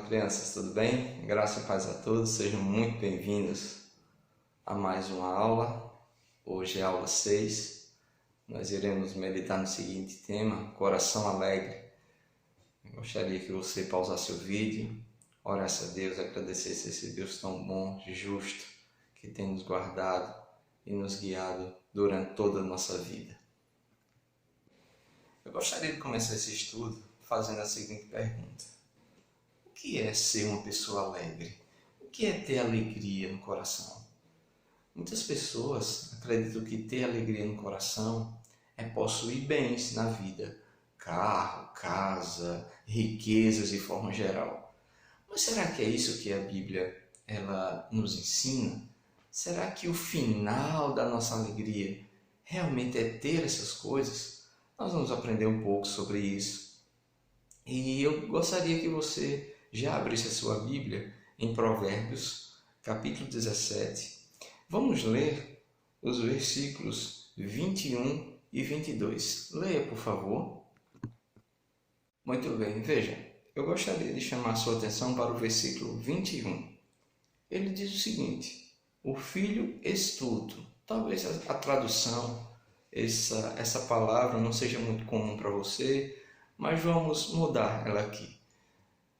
crianças, tudo bem? Graça e paz a todos, sejam muito bem-vindos a mais uma aula. Hoje é a aula 6. Nós iremos meditar no seguinte tema: coração alegre. Eu gostaria que você pausasse o vídeo, orasse a Deus, agradecesse a esse Deus tão bom, justo, que tem nos guardado e nos guiado durante toda a nossa vida. Eu gostaria de começar esse estudo fazendo a seguinte pergunta: o que é ser uma pessoa alegre? O que é ter alegria no coração? Muitas pessoas acreditam que ter alegria no coração é possuir bens na vida, carro, casa, riquezas de forma geral. Mas será que é isso que a Bíblia nos ensina? Será que o final da nossa alegria realmente é ter essas coisas? Nós vamos aprender um pouco sobre isso. E eu gostaria que você já abrisse a sua Bíblia em Provérbios, capítulo 17. Vamos ler os versículos 21 e 22. Leia, por favor. Muito bem, veja. Eu gostaria de chamar a sua atenção para o versículo 21. Ele diz o seguinte: o filho estulto. Talvez a tradução, essa palavra não seja muito comum para você, mas vamos mudar ela aqui.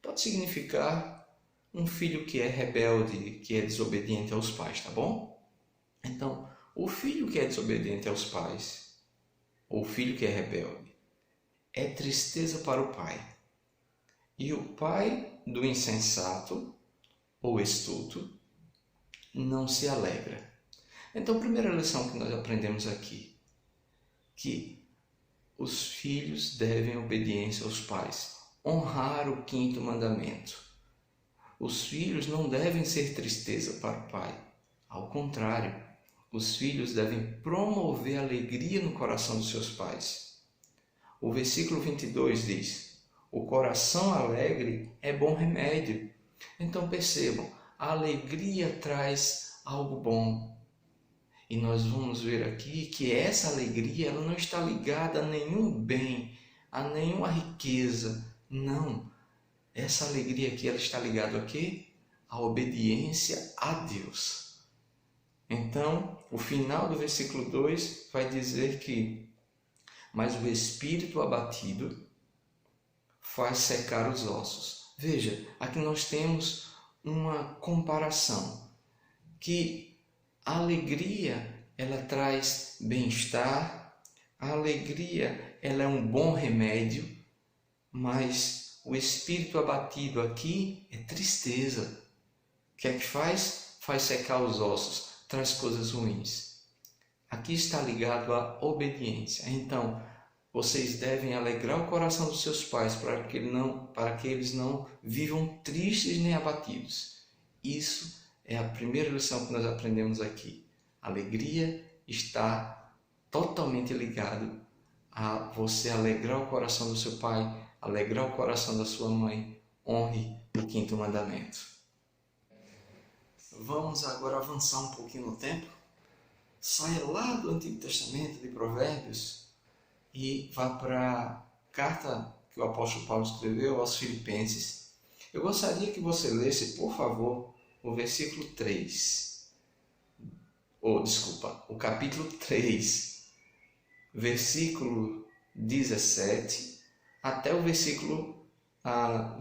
Pode significar um filho que é rebelde, que é desobediente aos pais, tá bom? Então, o filho que é desobediente aos pais, ou o filho que é rebelde, é tristeza para o pai. E o pai do insensato, ou estulto, não se alegra. Então, a primeira lição que nós aprendemos aqui, que os filhos devem obediência aos pais, honrar o 5º mandamento. Os filhos não devem ser tristeza para o pai. Ao contrário, os filhos devem promover alegria no coração dos seus pais. O versículo 22 diz: o coração alegre é bom remédio. Então percebam, a alegria traz algo bom. E nós vamos ver aqui que essa alegria ela não está ligada a nenhum bem, a nenhuma riqueza. Não. Essa alegria aqui ela está ligada a quê? A obediência a Deus. Então, o final do versículo 2 vai dizer que: mas o espírito abatido faz secar os ossos. Veja, aqui nós temos uma comparação, que a alegria, ela traz bem-estar, a alegria, ela é um bom remédio, mas o espírito abatido aqui é tristeza. O que é que faz? Faz secar os ossos, traz coisas ruins. Aqui está ligado à obediência. Então, vocês devem alegrar o coração dos seus pais para que eles não vivam tristes nem abatidos. Isso é a primeira lição que nós aprendemos aqui. A alegria está totalmente ligada a você alegrar o coração do seu pai, alegrar o coração da sua mãe. Honre o 5º mandamento. Vamos agora avançar um pouquinho no tempo. Saia lá do Antigo Testamento, de Provérbios, e vá para a carta que o apóstolo Paulo escreveu aos Filipenses. Eu gostaria que você lesse, por favor, o versículo 3, o capítulo 3, versículo 17 até o versículo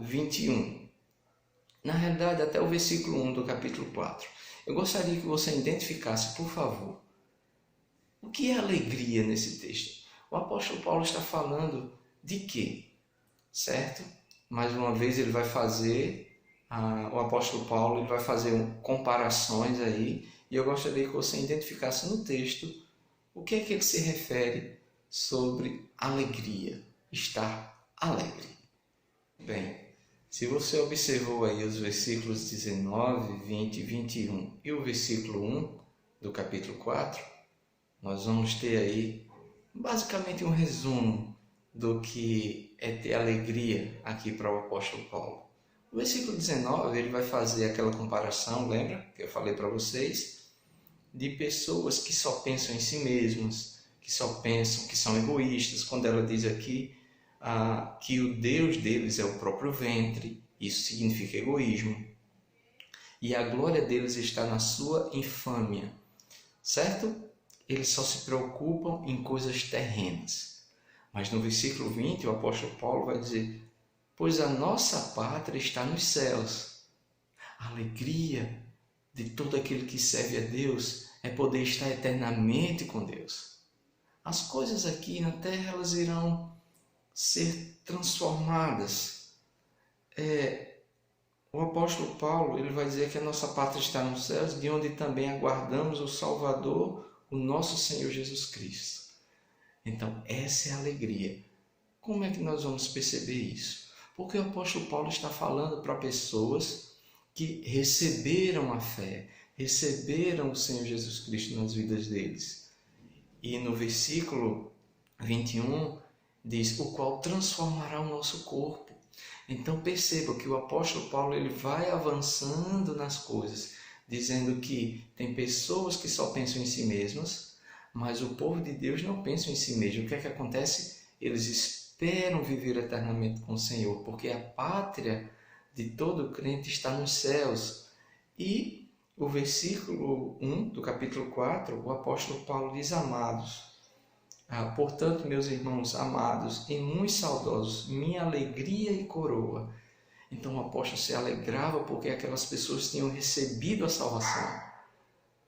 21. Na realidade, até o versículo 1 do capítulo 4. Eu gostaria que você identificasse, por favor, o que é alegria nesse texto. O apóstolo Paulo está falando de quê? Certo? Mais uma vez ele vai fazer... o apóstolo Paulo ele vai fazer comparações aí, e eu gostaria que você identificasse no texto o que é que ele se refere sobre alegria, estar alegre. Bem, se você observou aí os versículos 19, 20 e 21 e o versículo 1 do capítulo 4, nós vamos ter aí basicamente um resumo do que é ter alegria aqui para o apóstolo Paulo. O versículo 19, ele vai fazer aquela comparação, lembra? Que eu falei para vocês, de pessoas que só pensam em si mesmas, que só pensam, que são egoístas, quando ela diz aqui que o Deus deles é o próprio ventre, Isso significa egoísmo. E a glória deles está na sua infâmia, certo? Eles só se preocupam em coisas terrenas. Mas no versículo 20, o apóstolo Paulo vai dizer: pois a nossa pátria está nos céus. A alegria de todo aquele que serve a Deus é poder estar eternamente com Deus. As coisas aqui na terra, elas irão ser transformadas. O apóstolo Paulo, ele vai dizer que a nossa pátria está nos céus, de onde também aguardamos o Salvador, o nosso Senhor Jesus Cristo. Então, essa é a alegria. Como é que nós vamos perceber isso? Porque o apóstolo Paulo está falando para pessoas que receberam a fé, receberam o Senhor Jesus Cristo nas vidas deles. E no versículo 21 diz: o qual transformará o nosso corpo. Então perceba que o apóstolo Paulo ele vai avançando nas coisas, dizendo que tem pessoas que só pensam em si mesmas, mas o povo de Deus não pensa em si mesmo. O que é que acontece? Eles esperam viver eternamente com o Senhor, porque a pátria de todo crente está nos céus. E o versículo 1 do capítulo 4, o apóstolo Paulo diz: amados, portanto, meus irmãos amados e muito saudosos, minha alegria e coroa. Então o apóstolo se alegrava porque aquelas pessoas tinham recebido a salvação.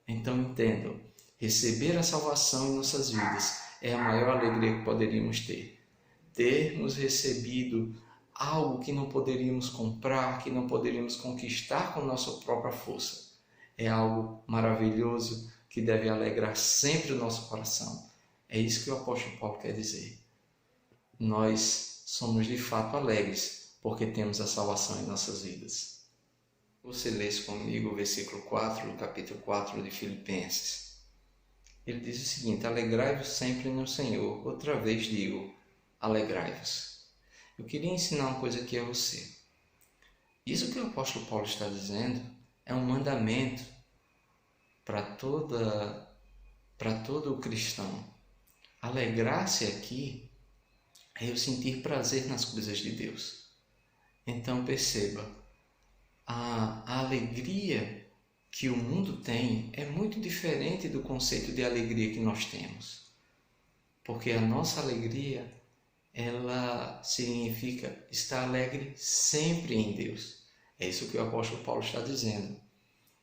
Então entendam, receber a salvação em nossas vidas é a maior alegria que poderíamos ter. Termos recebido algo que não poderíamos comprar, que não poderíamos conquistar com nossa própria força. É algo maravilhoso que deve alegrar sempre o nosso coração. É isso que o apóstolo Paulo quer dizer. Nós somos de fato alegres porque temos a salvação em nossas vidas. Você lesse comigo o versículo 4 do capítulo 4 de Filipenses. Ele diz o seguinte: alegrai-vos sempre no Senhor. Outra vez digo, alegrai-vos. Eu queria ensinar uma coisa aqui a você. Isso que o apóstolo Paulo está dizendo é um mandamento para todo cristão. Alegrar-se aqui é eu sentir prazer nas coisas de Deus. Então perceba, a alegria que o mundo tem é muito diferente do conceito de alegria que nós temos. Porque a nossa alegria, ela significa estar alegre sempre em Deus. É isso que o apóstolo Paulo está dizendo.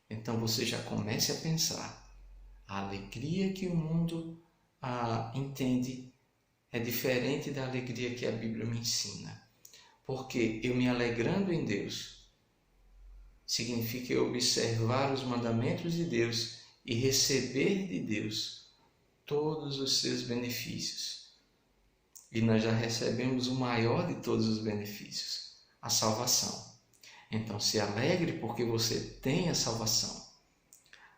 Então você já comece a pensar. A alegria que o mundo entende é diferente da alegria que a Bíblia me ensina. Porque eu me alegrando em Deus significa eu observar os mandamentos de Deus e receber de Deus todos os seus benefícios. E nós já recebemos o maior de todos os benefícios, a salvação. Então se alegre porque você tem a salvação.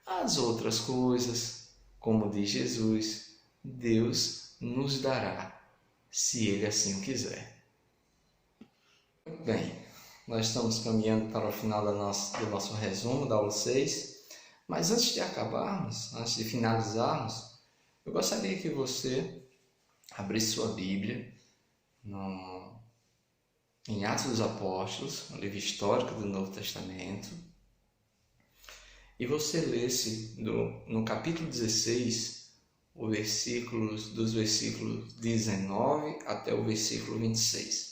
As outras coisas, como diz Jesus, Deus nos dará, se Ele assim o quiser. Muito bem, nós estamos caminhando para o final do nosso resumo da aula 6. Mas antes de acabarmos, antes de finalizarmos, eu gostaria que você abrisse sua Bíblia em Atos dos Apóstolos, um livro histórico do Novo Testamento, e você lesse no capítulo 16, dos versículos 19 até o versículo 26.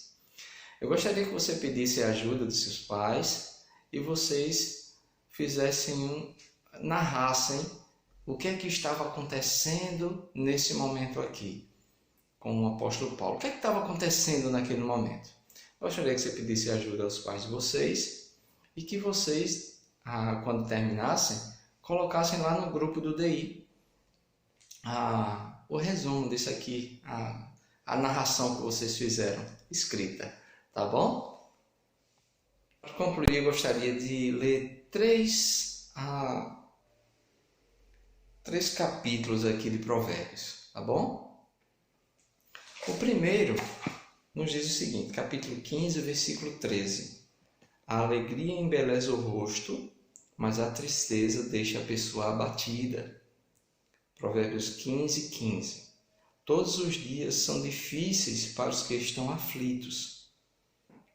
Eu gostaria que você pedisse a ajuda de seus pais e vocês narrassem o que é que estava acontecendo nesse momento aqui com o apóstolo Paulo. O que é que estava acontecendo naquele momento? Eu gostaria que você pedisse ajuda aos pais de vocês e que vocês, quando terminassem, colocassem lá no grupo do DI o resumo disso aqui, a narração que vocês fizeram, escrita, tá bom? Para concluir, eu gostaria de ler três capítulos aqui de Provérbios, tá bom? O primeiro nos diz o seguinte, capítulo 15, versículo 13. A alegria embeleza o rosto, mas a tristeza deixa a pessoa abatida. Provérbios 15, 15. Todos os dias são difíceis para os que estão aflitos,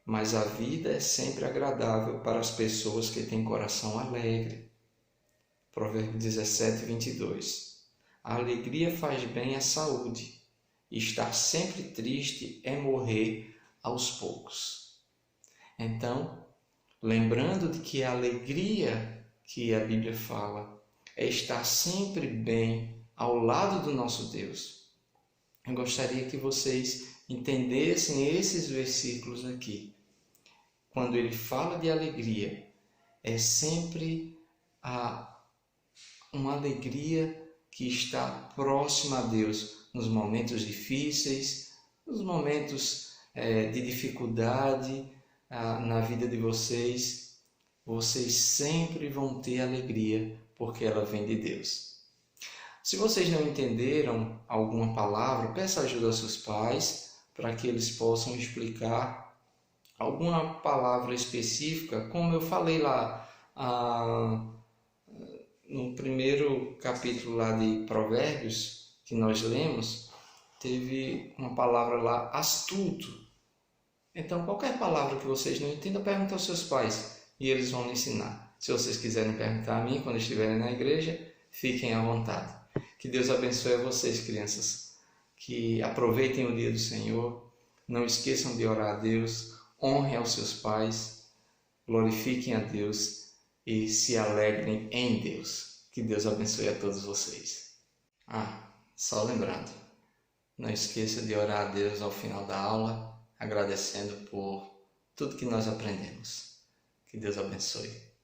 mas a vida é sempre agradável para as pessoas que têm coração alegre. Provérbios 17, 22. A alegria faz bem à saúde. Estar sempre triste é morrer aos poucos. Então, lembrando de que a alegria que a Bíblia fala é estar sempre bem ao lado do nosso Deus. Eu gostaria que vocês entendessem esses versículos aqui. Quando ele fala de alegria, é sempre uma alegria que está próxima a Deus nos momentos difíceis, nos momentos de dificuldade na vida de vocês. Vocês sempre vão ter alegria, porque ela vem de Deus. Se vocês não entenderam alguma palavra, peça ajuda aos seus pais para que eles possam explicar alguma palavra específica, como eu falei lá no primeiro capítulo lá de Provérbios que nós lemos, teve uma palavra lá, astuto. Então, qualquer palavra que vocês não entendam, pergunte aos seus pais e eles vão lhe ensinar. Se vocês quiserem perguntar a mim quando estiverem na igreja, fiquem à vontade. Que Deus abençoe a vocês, crianças. Que aproveitem o dia do Senhor. Não esqueçam de orar a Deus. Honrem aos seus pais. Glorifiquem a Deus e se alegrem em Deus. Que Deus abençoe a todos vocês. Só lembrando, não esqueça de orar a Deus ao final da aula, agradecendo por tudo que nós aprendemos. Que Deus abençoe.